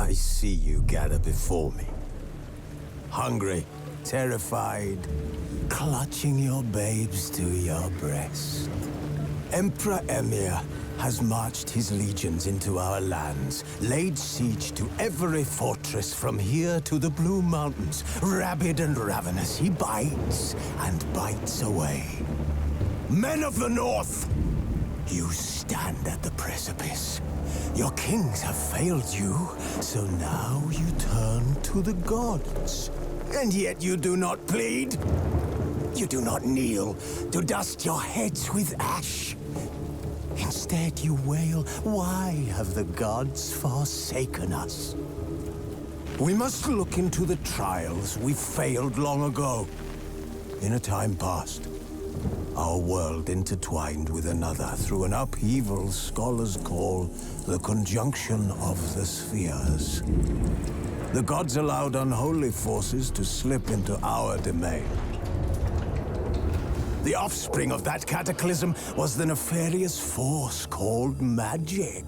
I see you gather before me. Hungry, terrified, clutching your babes to your breast. Emperor Emir has marched his legions into our lands, laid siege to every fortress from here to the Blue Mountains. Rabid and ravenous, he bites and bites away. Men of the North, you stand at the precipice. Your kings have failed you, so now you turn to the gods. And yet you do not plead. You do not kneel to dust your heads with ash. Instead you wail, why have the gods forsaken us? We must look into the trials we failed long ago. In a time past, our world intertwined with another through an upheaval scholars call the conjunction of the spheres. The gods allowed unholy forces to slip into our domain. The offspring of that cataclysm was the nefarious force called magic.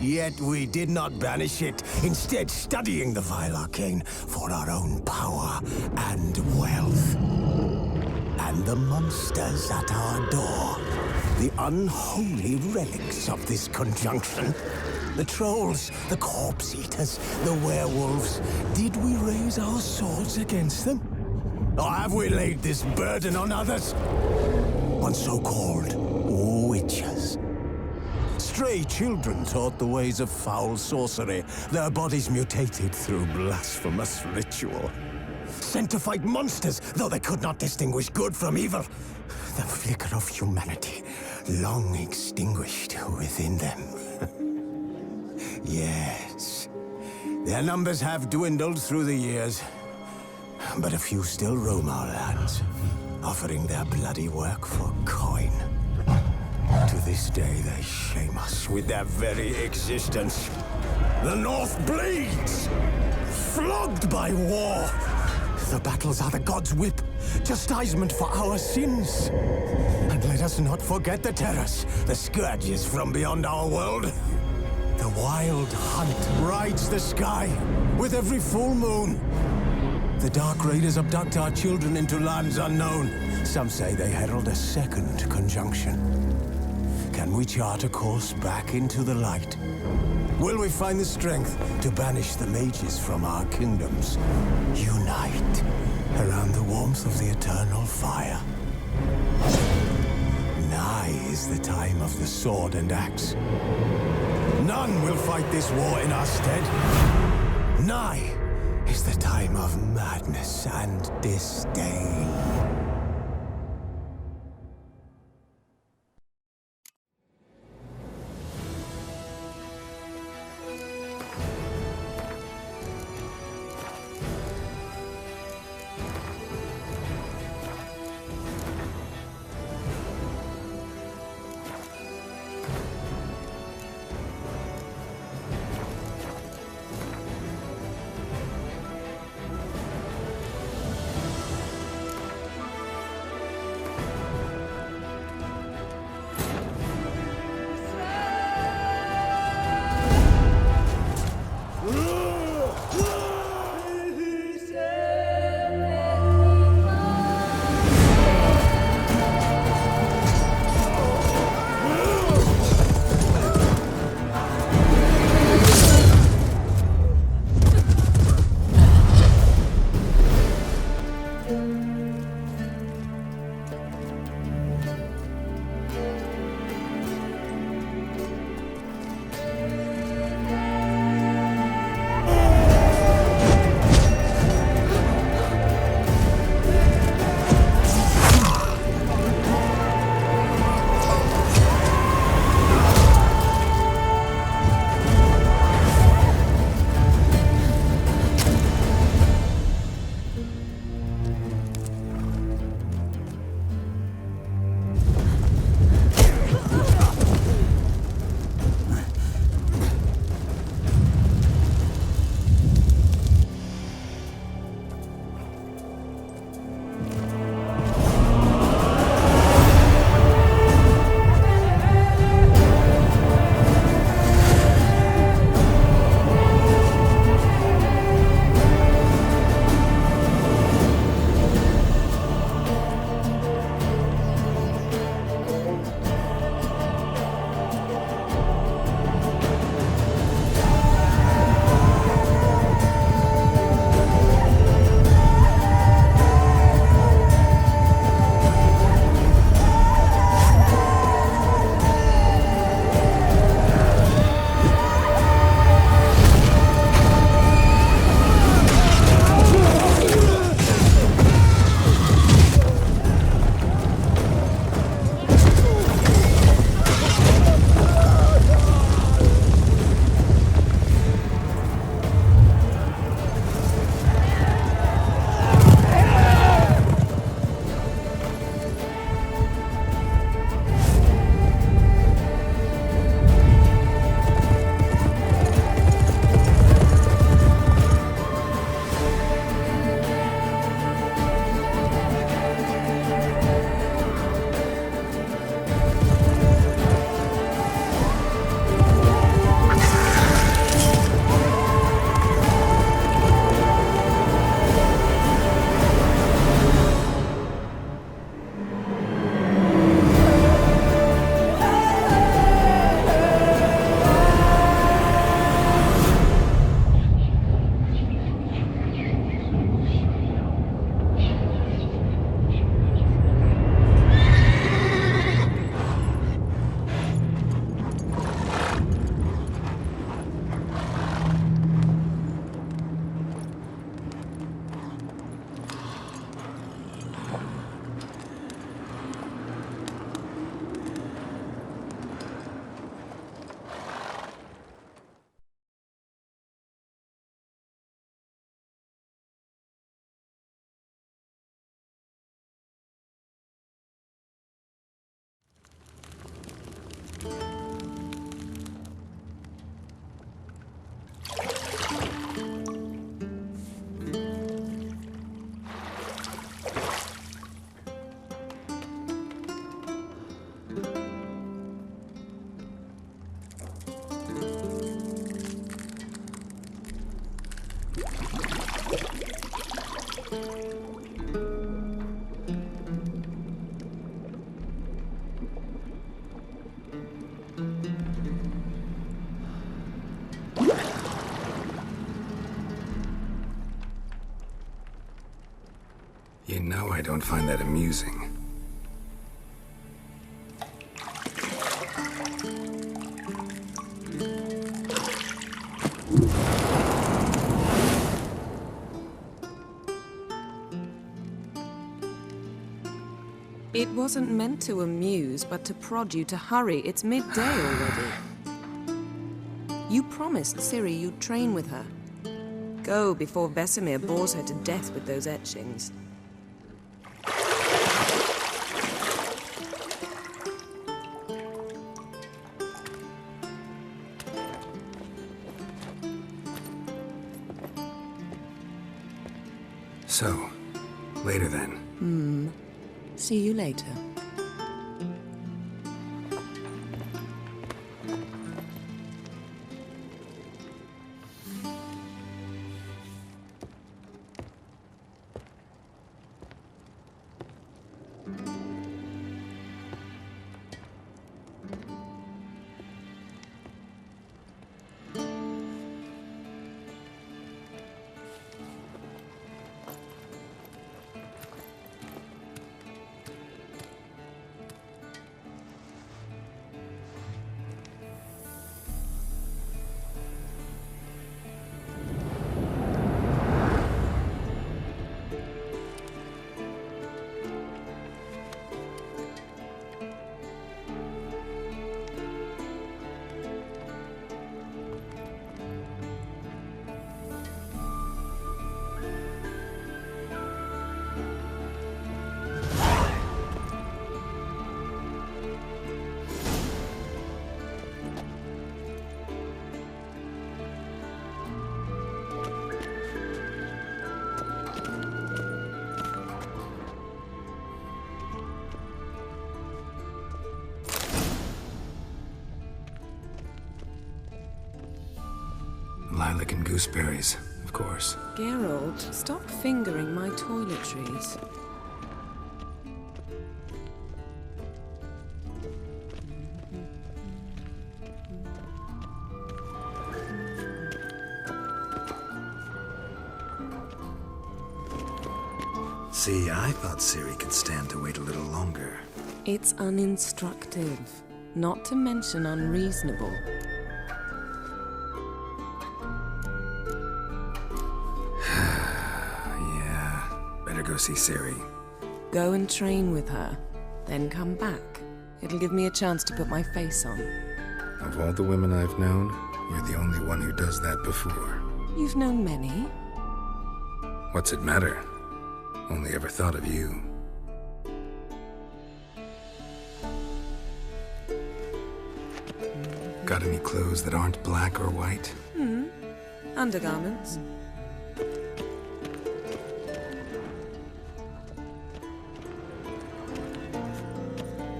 Yet we did not banish it, instead studying the vile arcane for our own power and wealth. And the monsters at our door, the unholy relics of this conjunction. The trolls, the corpse-eaters, the werewolves. Did we raise our swords against them? Or have we laid this burden on others? On so-called witches. Stray children taught the ways of foul sorcery, their bodies mutated through blasphemous ritual. Sent to fight monsters, though they could not distinguish good from evil. The flicker of humanity, long extinguished within them. Yes, their numbers have dwindled through the years, but a few still roam our lands, offering their bloody work for coin. To this day, they shame us with their very existence. The North bleeds, flogged by war. The battles are the gods' whip, chastisement for our sins. And let us not forget the terrors, the scourges from beyond our world. The wild hunt rides the sky with every full moon. The Dark Raiders abduct our children into lands unknown. Some say they herald a second conjunction. Can we chart a course back into the light? Will we find the strength to banish the mages from our kingdoms? Unite around the warmth of the eternal fire. Nigh is the time of the sword and axe. None will fight this war in our stead. Nigh is the time of madness and disdain. You know I don't find that amusing. It wasn't meant to amuse, but to prod you to hurry. It's midday already. You promised Ciri you'd train with her. Go before Vesemir bores her to death with those etchings. So, later then. See you later. Lilac and gooseberries, of course. Geralt, stop fingering my toiletries. See, I thought Ciri could stand to wait a little longer. It's uninstructive, not to mention unreasonable. Yeah, better go see Ciri. Go and train with her, then come back. It'll give me a chance to put my face on. Of all the women I've known, you're the only one who does that before. You've known many. What's it matter? Only ever thought of you. Got any clothes that aren't black or white? Undergarments.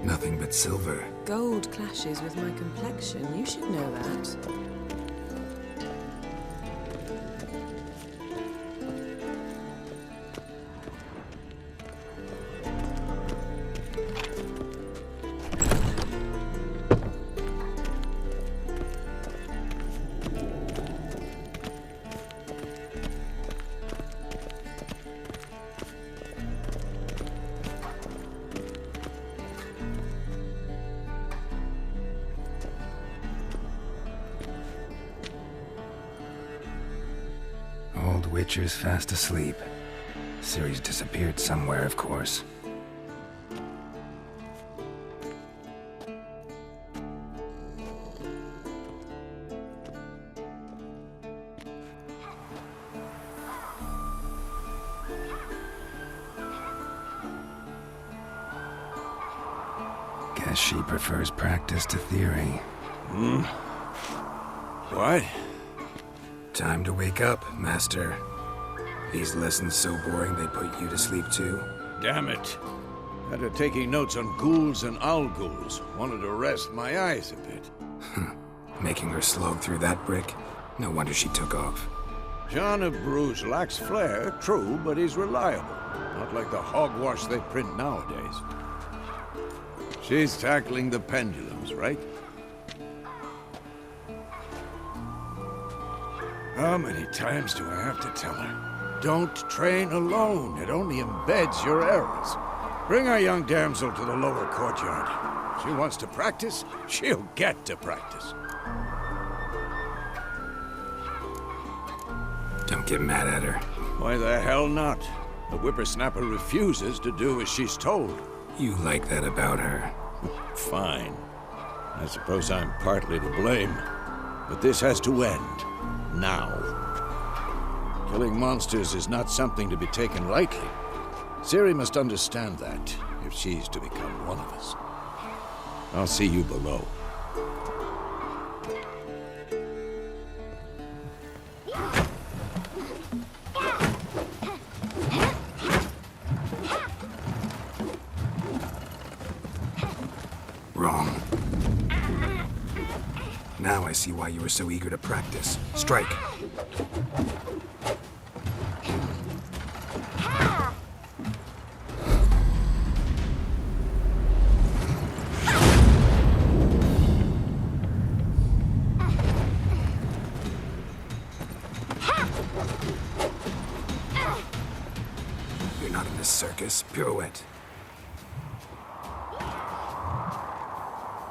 Nothing but silver. Gold clashes with my complexion. You should know that. Old Witcher's fast asleep. Ciri's disappeared somewhere, of course. Guess she prefers practice to theory. What? Time to wake up, Master. These lessons so boring they put you to sleep too? Damn it. After taking notes on ghouls and owl-ghouls, wanted to rest my eyes a bit. Making her slog through that brick? No wonder she took off. John of Bruges lacks flair, true, but he's reliable. Not like the hogwash they print nowadays. She's tackling the pendulums, right? How many times do I have to tell her? Don't train alone. It only embeds your errors. Bring our young damsel to the lower courtyard. If she wants to practice, she'll get to practice. Don't get mad at her. Why the hell not? The whippersnapper refuses to do as she's told. You like that about her. Fine. I suppose I'm partly to blame. But this has to end. Now. Killing monsters is not something to be taken lightly. Ciri must understand that, if she's to become one of us. I'll see you below. Wrong. Now I see why you were so eager to practice. Strike. You're not in this circus. Pirouette.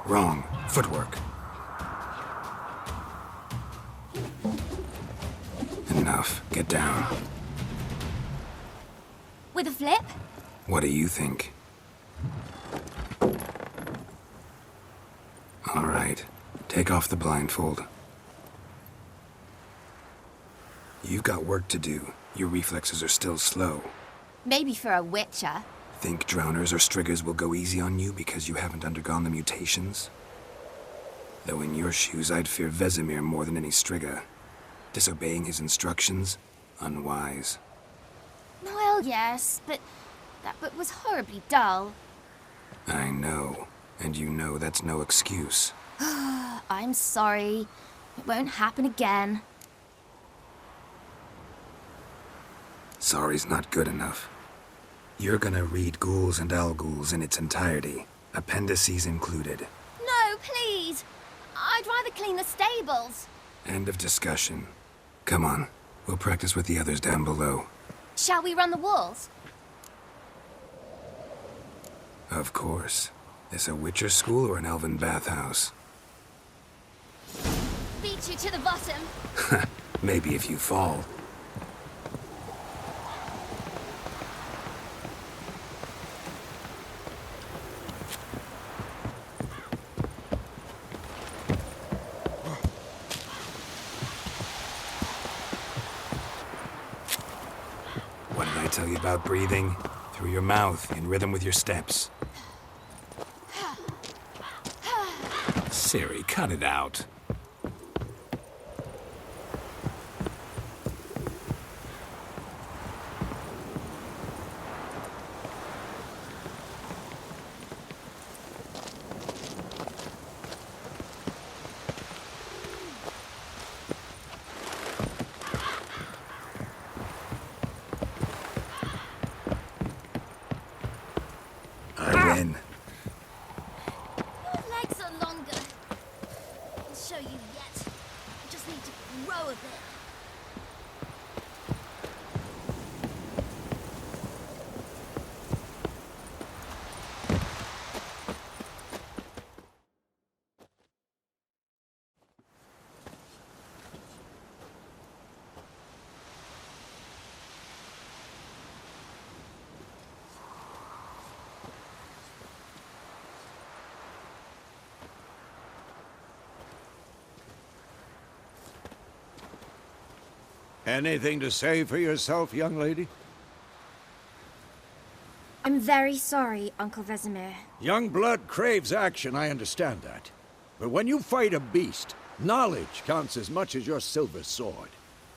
Wrong. Footwork. Enough. Get down. With a flip? What do you think? All right. Take off the blindfold. You've got work to do. Your reflexes are still slow. Maybe for a witcher. Think drowners or striggers will go easy on you because you haven't undergone the mutations? Though in your shoes, I'd fear Vesemir more than any strigger. Disobeying his instructions? Unwise. Well, yes, but that book was horribly dull. I know. And you know that's no excuse. I'm sorry. It won't happen again. Sorry's not good enough. You're gonna read Ghouls and Owl-Ghouls in its entirety, appendices included. No, please! I'd rather clean the stables. End of discussion. Come on, we'll practice with the others down below. Shall we run the walls? Of course. This a Witcher school or an elven bathhouse? Beat you to the bottom. Maybe if you fall. What did I tell you about breathing? Through your mouth, in rhythm with your steps. Ciri, cut it out. I win. Your legs are longer. I'll show you yet. I just need to grow a bit. Anything to say for yourself, young lady? I'm very sorry, Uncle Vesemir. Young blood craves action, I understand that. But when you fight a beast, knowledge counts as much as your silver sword.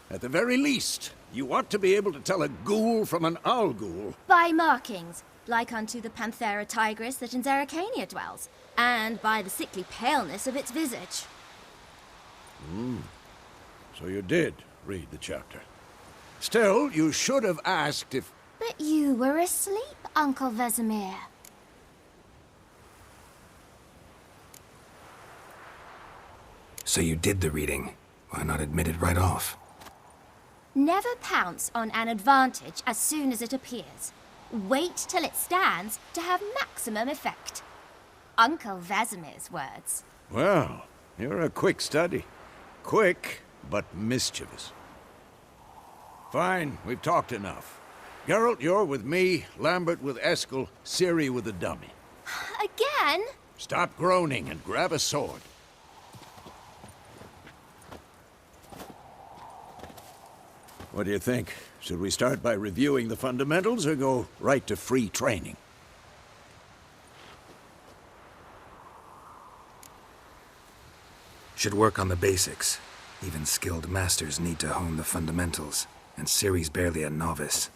At the very least, you ought to be able to tell a ghoul from an owl ghoul. By markings, like unto the Panthera tigris that in Zeracania dwells, and by the sickly paleness of its visage. So you did read the chapter. Still, you should have asked if... But you were asleep, Uncle Vesemir. So you did the reading. Why not admit it right off? Never pounce on an advantage as soon as it appears. Wait till it stands to have maximum effect. Uncle Vesemir's words. Well, you're a quick study. Quick, but mischievous. Fine, we've talked enough. Geralt, you're with me, Lambert with Eskel, Ciri with the dummy. Again? Stop groaning and grab a sword. What do you think? Should we start by reviewing the fundamentals or go right to free training? Should work on the basics. Even skilled masters need to hone the fundamentals, and Ciri's barely a novice.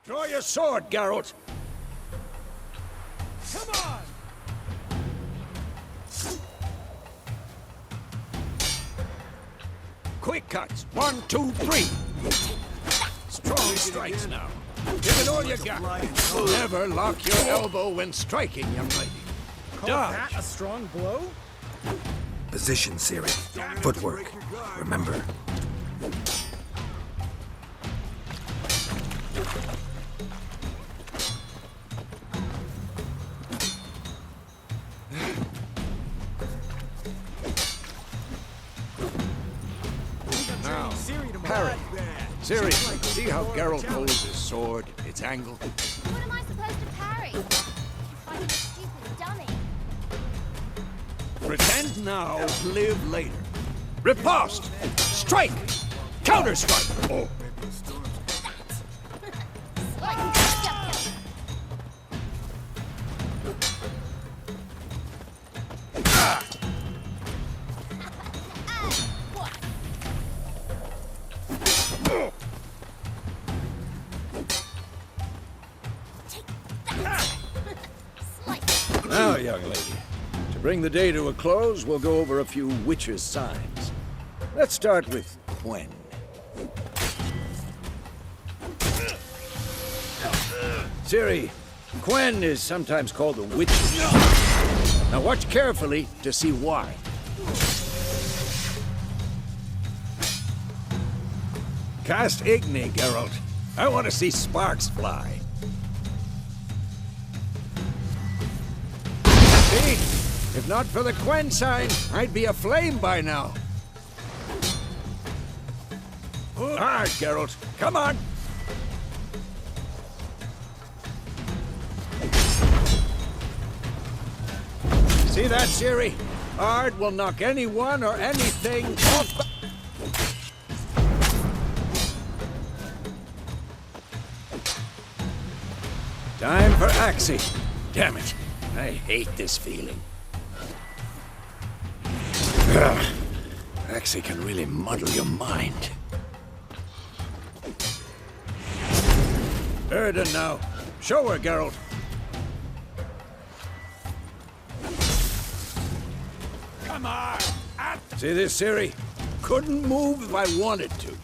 Draw your sword, Geralt! Come on! Quick cuts. 1, 2, 3. Strong strikes now. Give it all you got. Never lock your elbow when striking, young lady. Dodge. That a strong blow? Position, Ciri. Footwork. Remember. Now, parry. Ciri, see how Geralt holds his sword, its angle? What am I supposed to parry? Fighting a stupid dummy. Pretend now, live later. Riposte! Strike! Counter-strike! Oh. Now, young lady, to bring the day to a close, we'll go over a few witches' signs. Let's start with Quen. Ciri, Quen is sometimes called the witch's. Now watch carefully to see why. Cast Igni, Geralt. I want to see sparks fly. See? If not for the Quen sign, I'd be aflame by now. Hard, Geralt. Come on. See that, Ciri? Hard will knock anyone or anything off the... Time for Axie. Damn it. I hate this feeling. Ugh. Axie can really muddle your mind. Erden now. Show her, Geralt. Come on! See this, Ciri? Couldn't move if I wanted to.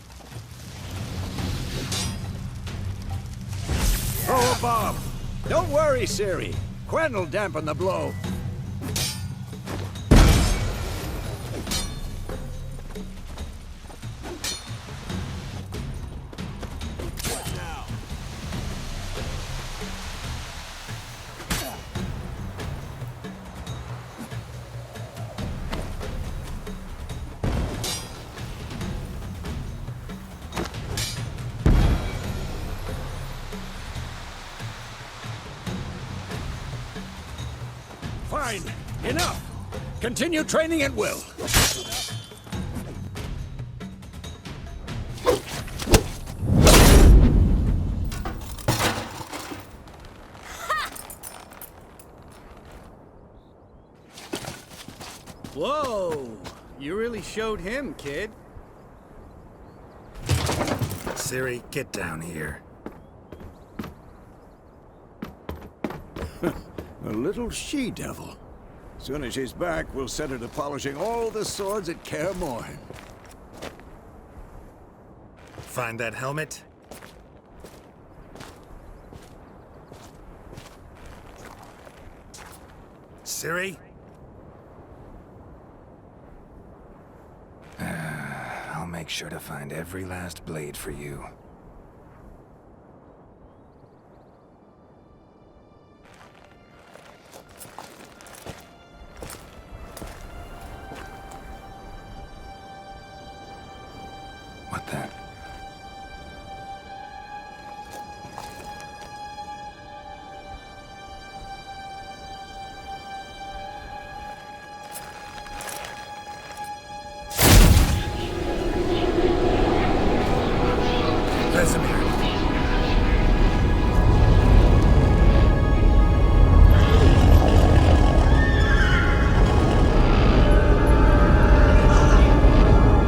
Throw a bomb. Don't worry, Ciri. Quen will dampen the blow. Fine. Enough. Continue training at will. Whoa! You really showed him, kid. Ciri, get down here. A little she-devil. Soon as she's back, we'll set her to polishing all the swords at Kaer Morhen. Find that helmet? Ciri? I'll make sure to find every last blade for you. What the? Vesemir.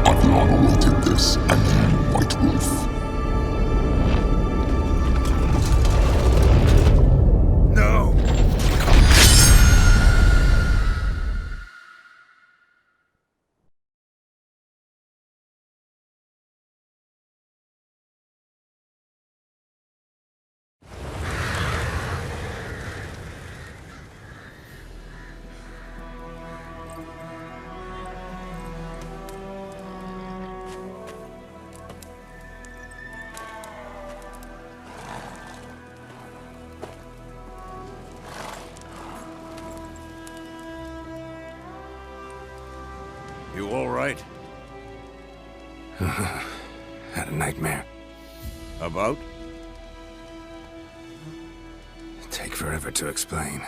Adlan awaited this, and you, White Wolf. No! You all right? Had a nightmare. About? Take forever to explain.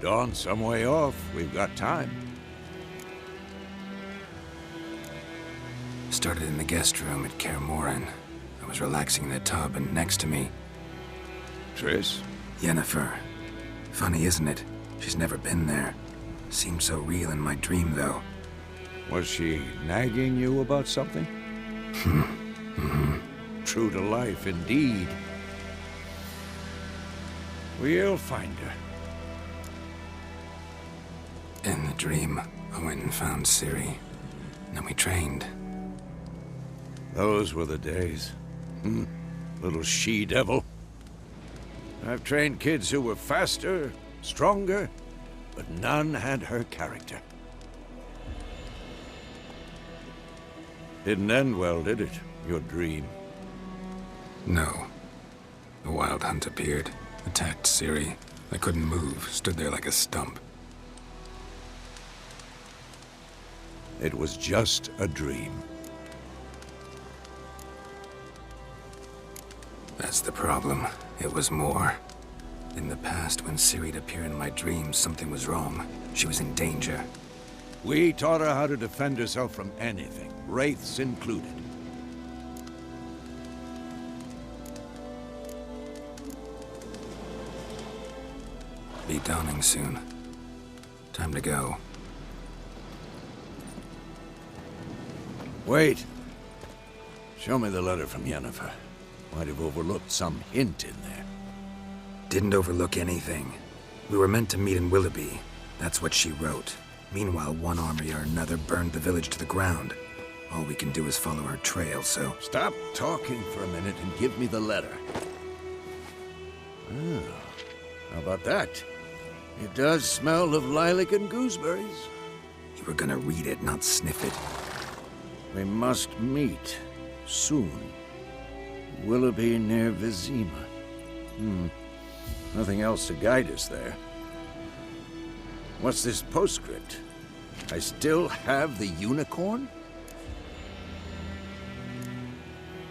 Dawn's some way off. We've got time. Started in the guest room at Kaer Morhen. I was relaxing in the tub, and next to me, Triss? Yennefer. Funny, isn't it? She's never been there. Seemed so real in my dream, though. Was she nagging you about something? True to life, indeed. We'll find her. In the dream, I went and found Ciri. Then we trained. Those were the days. Little she-devil. I've trained kids who were faster, stronger, but none had her character. Didn't end well, did it? Your dream? No. The Wild Hunt appeared, attacked Ciri. I couldn't move, stood there like a stump. It was just a dream. That's the problem. It was more. In the past, when Ciri'd appear in my dreams, something was wrong. She was in danger. We taught her how to defend herself from anything, wraiths included. Be dawning soon. Time to go. Wait. Show me the letter from Yennefer. Might have overlooked some hint in there. Didn't overlook anything. We were meant to meet in Willoughby. That's what she wrote. Meanwhile, one army or another burned the village to the ground. All we can do is follow her trail, so... Stop talking for a minute and give me the letter. Ah, how about that? It does smell of lilac and gooseberries. You were gonna read it, not sniff it. We must meet soon. Willoughby near Vizima. Nothing else to guide us there. What's this postscript? I still have the unicorn?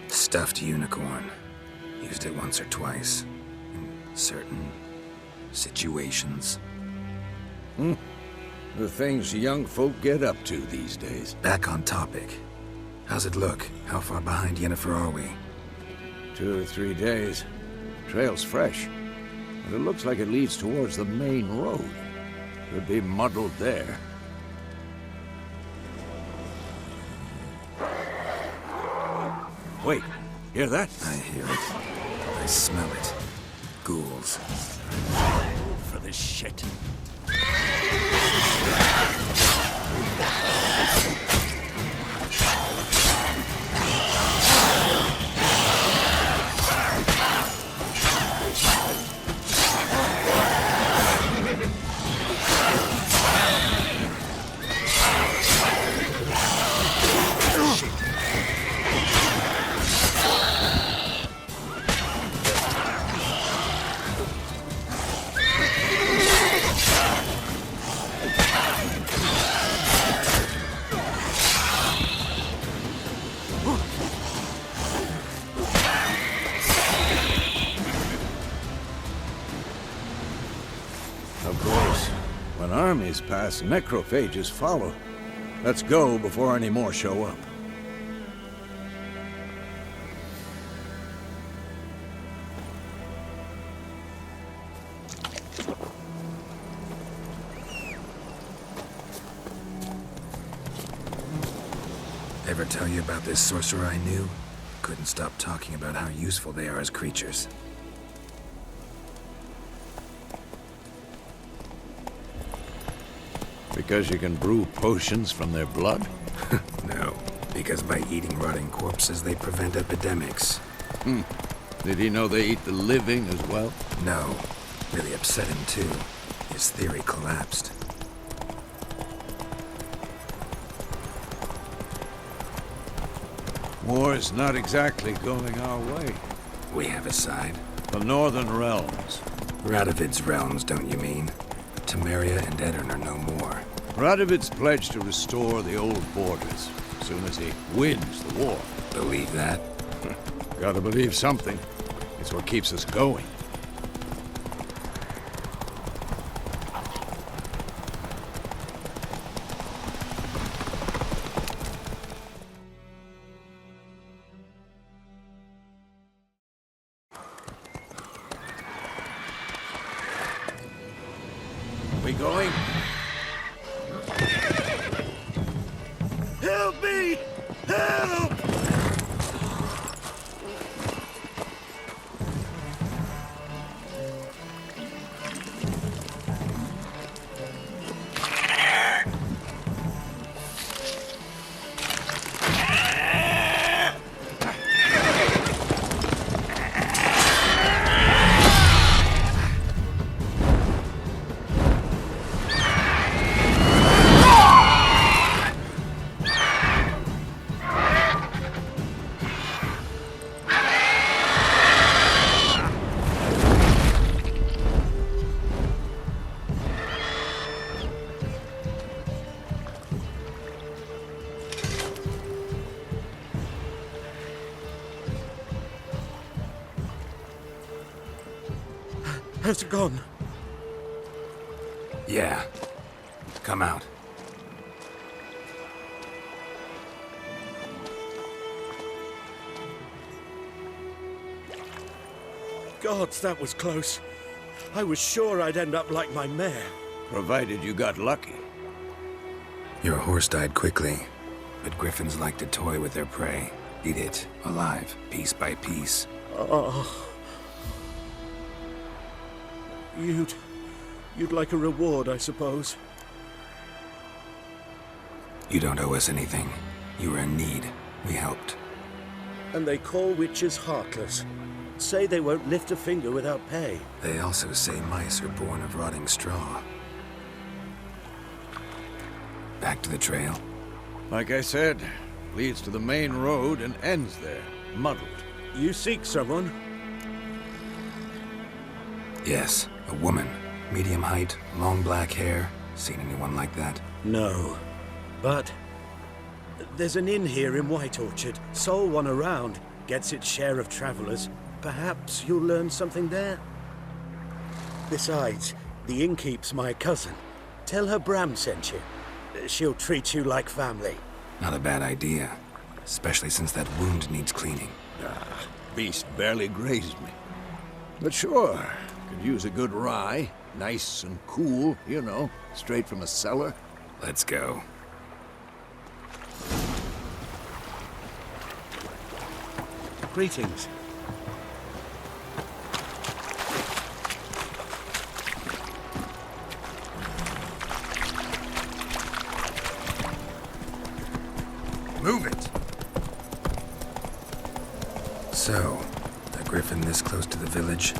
Stuffed unicorn. Used it once or twice. In certain situations. The things young folk get up to these days. Back on topic. How's it look? How far behind Yennefer are we? 2 or 3 days. Trail's fresh. But it looks like it leads towards the main road. Could be muddled there. Wait, hear that? I hear it. I smell it. Ghouls. For this shit. Of course, when armies pass, necrophages follow. Let's go before any more show up. Ever tell you about this sorcerer I knew? Couldn't stop talking about how useful they are as creatures. Because you can brew potions from their blood? No, because by eating rotting corpses, they prevent epidemics. Did he know they eat the living as well? No, really upset him too. His theory collapsed. War's not exactly going our way. We have a side. The Northern Realms. Radovid's realms, don't you mean? Temeria and Edirn are no more. Radovid's pledged to restore the old borders as soon as he wins the war. Believe that? Gotta believe something. It's what keeps us going. We going? Help me! Help! Has it gone? Yeah. Come out. Gods, that was close. I was sure I'd end up like my mare. Provided you got lucky. Your horse died quickly, but griffins like to toy with their prey. Eat it, alive, piece by piece. Oh. You'd like a reward, I suppose. You don't owe us anything. You were in need. We helped. And they call witches heartless. Say they won't lift a finger without pay. They also say mice are born of rotting straw. Back to the trail. Like I said, leads to the main road and ends there, muddled. You seek someone? Yes, a woman. Medium height, long black hair. Seen anyone like that? No. But there's an inn here in White Orchard. Sole one around. Gets its share of travelers. Perhaps you'll learn something there? Besides, the innkeep's my cousin. Tell her Bram sent you. She'll treat you like family. Not a bad idea. Especially since that wound needs cleaning. Beast barely grazed me. But sure, could use a good rye. Nice and cool, you know, straight from a cellar. Let's go. Greetings. Move it! So, a griffin this close to the village?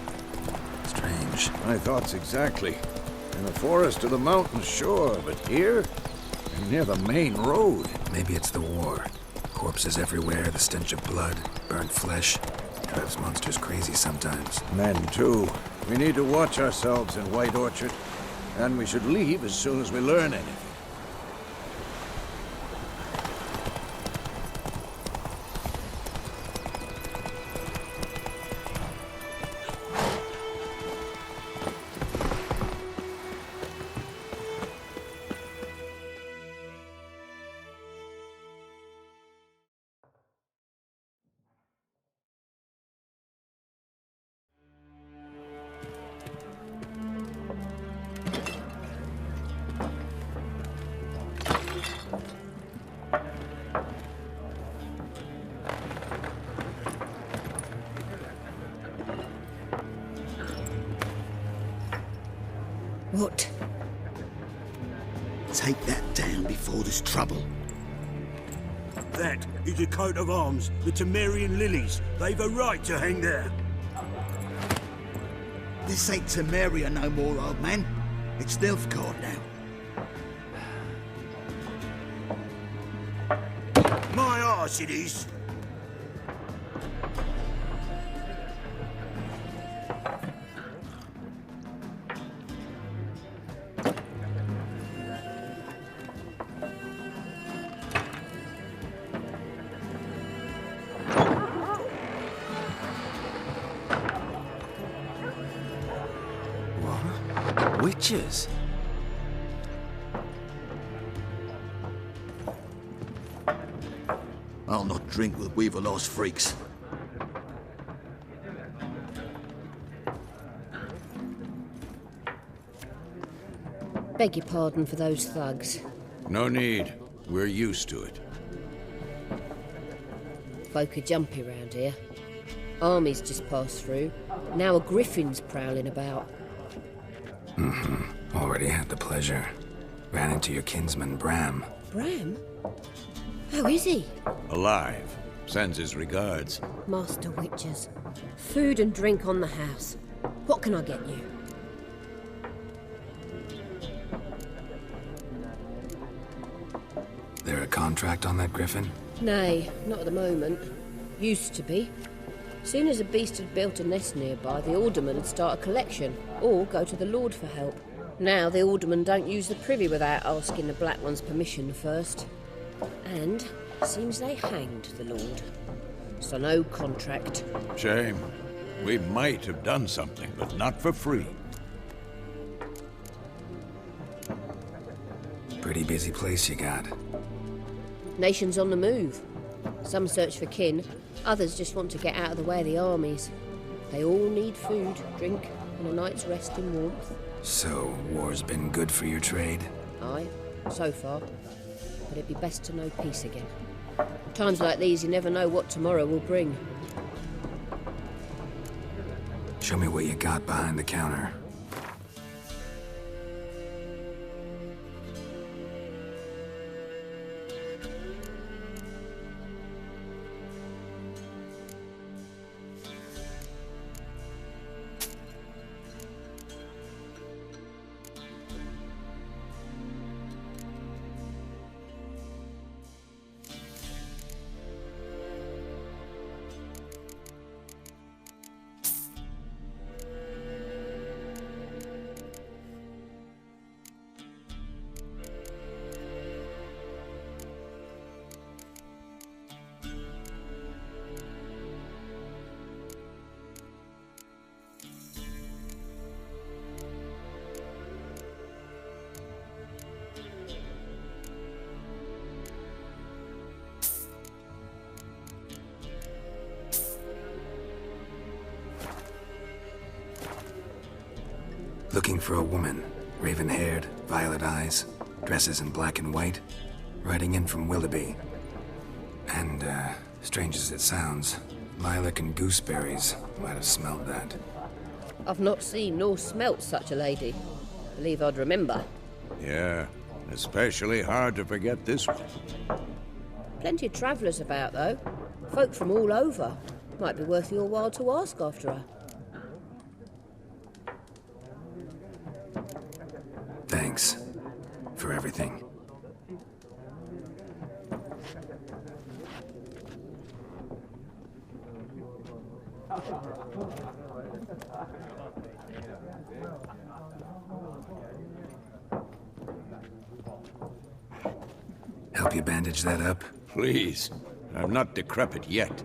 Strange. My thoughts exactly. In the forest or the mountains, sure, but here? And near the main road. Maybe it's the war. Corpses everywhere, the stench of blood, burnt flesh. Drives monsters crazy sometimes. Men, too. We need to watch ourselves in White Orchard. And we should leave as soon as we learn anything. What? Take that down before there's trouble. That is a coat of arms, the Temerian lilies. They've a right to hang there. This ain't Temeria no more, old man. It's Nilfgaard now. My arse it is. Witches? I'll not drink with Weaverlost freaks. Beg your pardon for those thugs. No need. We're used to it. Folk are jumpy round here. Armies just passed through. Now a griffin's prowling about. Already had the pleasure. Ran into your kinsman, Bram. Bram? How is he? Alive. Sends his regards. Master Witchers. Food and drink on the house. What can I get you? There a contract on that griffin? Nay, not at the moment. Used to be. Soon as a beast had built a nest nearby, the alderman would start a collection, or go to the Lord for help. Now the aldermen don't use the privy without asking the Black One's permission first. And seems they hanged the Lord. So no contract. Shame. We might have done something, but not for free. Pretty busy place you got. Nations on the move. Some search for kin, others just want to get out of the way of the armies. They all need food, drink, and a night's rest in warmth. So, war's been good for your trade? Aye, so far. But it'd be best to know peace again. Times like these, you never know what tomorrow will bring. Show me what you got behind the counter. Looking for a woman. Raven-haired, violet eyes, dresses in black and white. Riding in from Willoughby. And, strange as it sounds, lilac and gooseberries might have smelled that. I've not seen nor smelt such a lady. Believe I'd remember. Yeah, especially hard to forget this one. Plenty of travellers about, though. Folk from all over. Might be worth your while to ask after her. Thanks for everything. Help you bandage that up? Please. I'm not decrepit yet.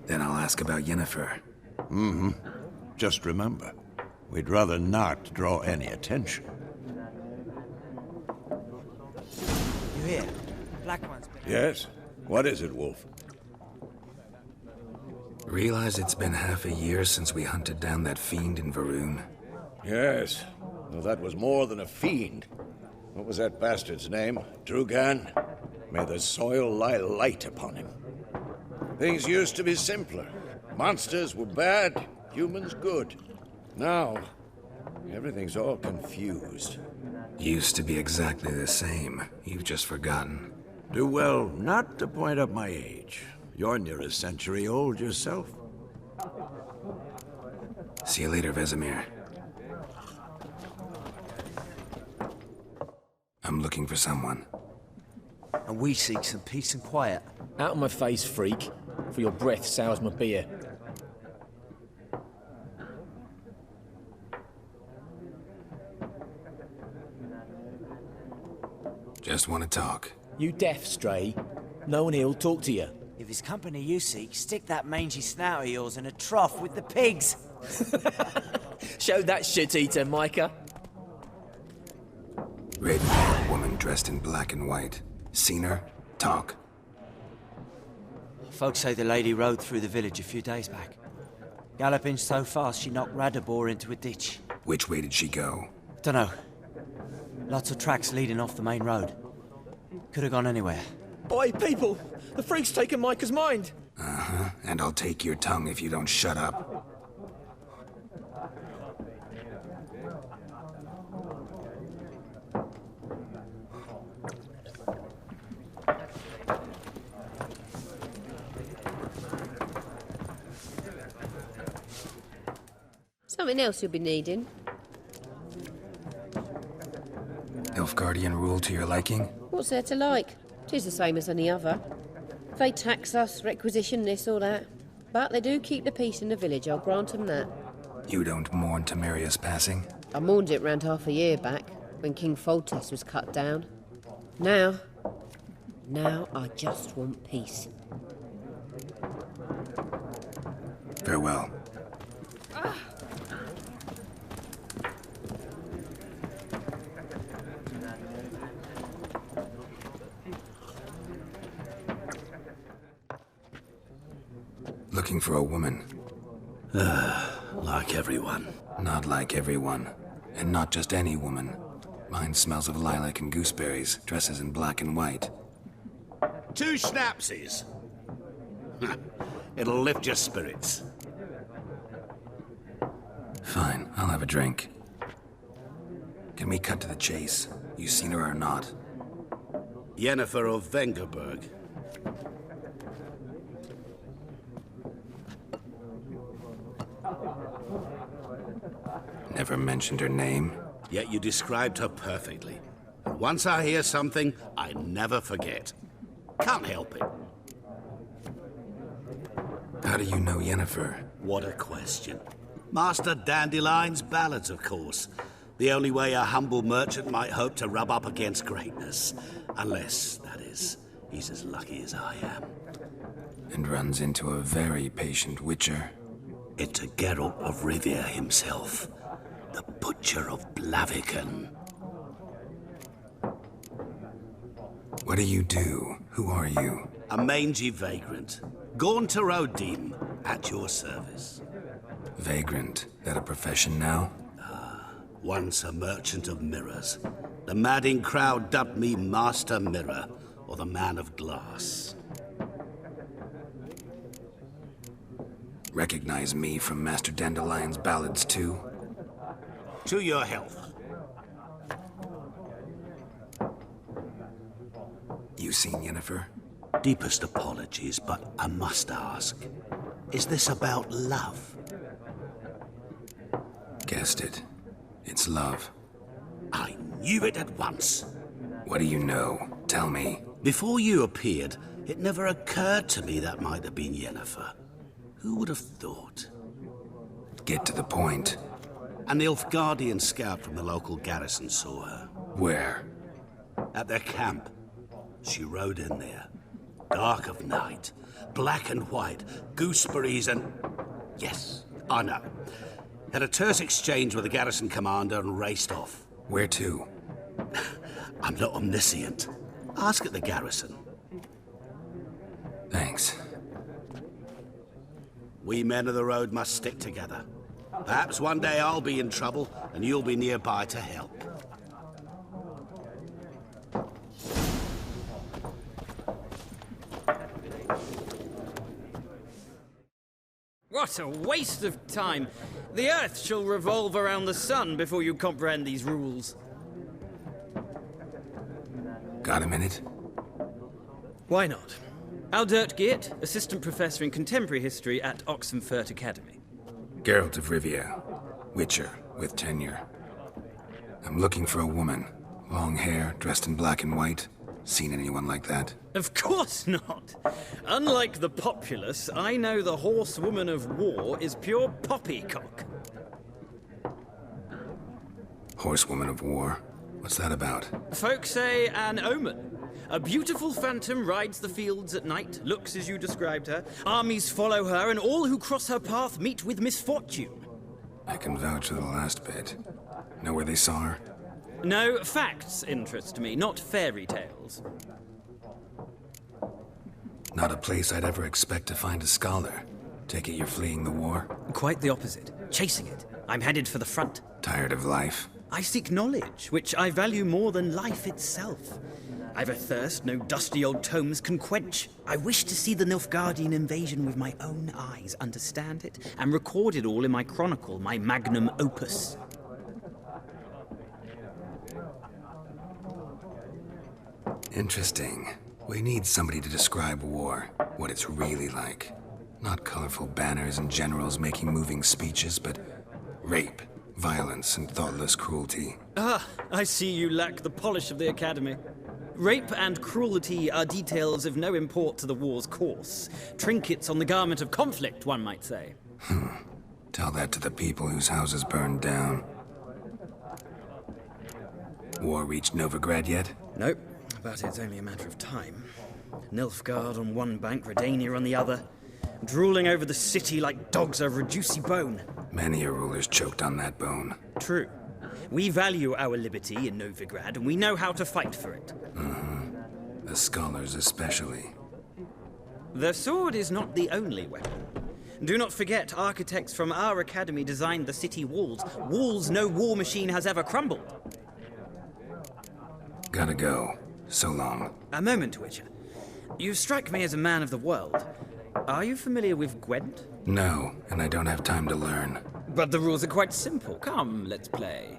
Then I'll ask about Yennefer. Mm-hmm. Just remember, we'd rather not draw any attention. You hear? Black one's been... Yes? What is it, Wolf? Realize it's been half a year since we hunted down that fiend in Varun? Yes. Well, that was more than a fiend. What was that bastard's name? Drugan? May the soil lie light upon him. Things used to be simpler. Monsters were bad, humans good. Now, everything's all confused. Used to be exactly the same. You've just forgotten. Do well not to point up my age. You're near a century old yourself. See you later, Vesemir. I'm looking for someone. And we seek some peace and quiet. Out of my face, freak, for your breath sours my beer. Just want to talk. You deaf, Stray? No one here'll talk to you. If it's company you seek, stick that mangy snout of yours in a trough with the pigs. Show that shit-eater, Micah. Raven-haired woman dressed in black and white. Seen her? Talk. Folks say the lady rode through the village a few days back. Galloping so fast she knocked Radabor into a ditch. Which way did she go? Dunno. Lots of tracks leading off the main road. Could have gone anywhere. Oi, people! The freak's taken Micah's mind! Uh-huh. And I'll take your tongue if you don't shut up. Something else you'll be needing. Nilfgaardian rule to your liking? What's there to like? 'Tis the same as any other. They tax us, requisition this or that. But they do keep the peace in the village, I'll grant them that. You don't mourn Temeria's passing? I mourned it round half a year back, when King Foltest was cut down. Now I just want peace. Farewell. Looking for a woman. Like everyone. Not like everyone. And not just any woman. Mine smells of lilac and gooseberries, dresses in black and white. 2 schnapsies. It'll lift your spirits. Fine, I'll have a drink. Can we cut to the chase? You seen her or not? Yennefer of Vengerberg. Never mentioned her name. Yet you described her perfectly. And once I hear something, I never forget. Can't help it. How do you know Yennefer? What a question. Master Dandelion's ballads, of course. The only way a humble merchant might hope to rub up against greatness. Unless, that is, he's as lucky as I am. And runs into a very patient witcher. It's a Geralt of Rivia himself. The Butcher of Blaviken. What do you do? Who are you? A mangy vagrant. Gaunter Odim, at your service. Vagrant. That a profession now? once a merchant of mirrors. The madding crowd dubbed me Master Mirror, or the Man of Glass. Recognize me from Master Dandelion's ballads, too? To your health. You seen Yennefer? Deepest apologies, but I must ask. Is this about love? Guessed it. It's love. I knew it at once. What do you know? Tell me. Before you appeared, it never occurred to me that might have been Yennefer. Who would have thought? Get to the point. An Nilfgaardian scout from the local garrison saw her. Where? At their camp. She rode in there. Dark of night. Black and white. Gooseberries and... Yes, I know. Had a terse exchange with the garrison commander and raced off. Where to? I'm not omniscient. Ask at the garrison. Thanks. We men of the road must stick together. Perhaps one day I'll be in trouble and you'll be nearby to help. What a waste of time! The Earth shall revolve around the sun before you comprehend these rules. Got a minute? Why not? Aldert Geert, Assistant Professor in Contemporary History at Oxenfurt Academy. Geralt of Rivia. Witcher, with tenure. I'm looking for a woman. Long hair, dressed in black and white. Seen anyone like that? Of course not! Unlike the populace, I know the horsewoman of war is pure poppycock. Horsewoman of war? What's that about? Folk say an omen. A beautiful phantom rides the fields at night, looks as you described her. Armies follow her, and all who cross her path meet with misfortune. I can vouch for the last bit. Know where they saw her? No, facts interest me, not fairy tales. Not a place I'd ever expect to find a scholar. Take it you're fleeing the war? Quite the opposite. Chasing it. I'm headed for the front. Tired of life? I seek knowledge, which I value more than life itself. I've a thirst no dusty old tomes can quench. I wish to see the Nilfgaardian invasion with my own eyes, understand it, and record it all in my chronicle, my magnum opus. Interesting. We need somebody to describe war, what it's really like. Not colorful banners and generals making moving speeches, but rape, violence, and thoughtless cruelty. Ah, I see you lack the polish of the Academy. Rape and cruelty are details of no import to the war's course. Trinkets on the garment of conflict, one might say. Tell that to the people whose houses burned down. War reached Novigrad yet? Nope, but it's only a matter of time. Nilfgaard on one bank, Redania on the other. Drooling over the city like dogs over a juicy bone. Many a ruler's choked on that bone. True. We value our liberty in Novigrad, and we know how to fight for it. The scholars especially. The sword is not the only weapon. Do not forget, architects from our academy designed the city walls. Walls no war machine has ever crumbled. Gotta go. So long. A moment, Witcher. You strike me as a man of the world. Are you familiar with Gwent? No, and I don't have time to learn. But the rules are quite simple. Come, let's play.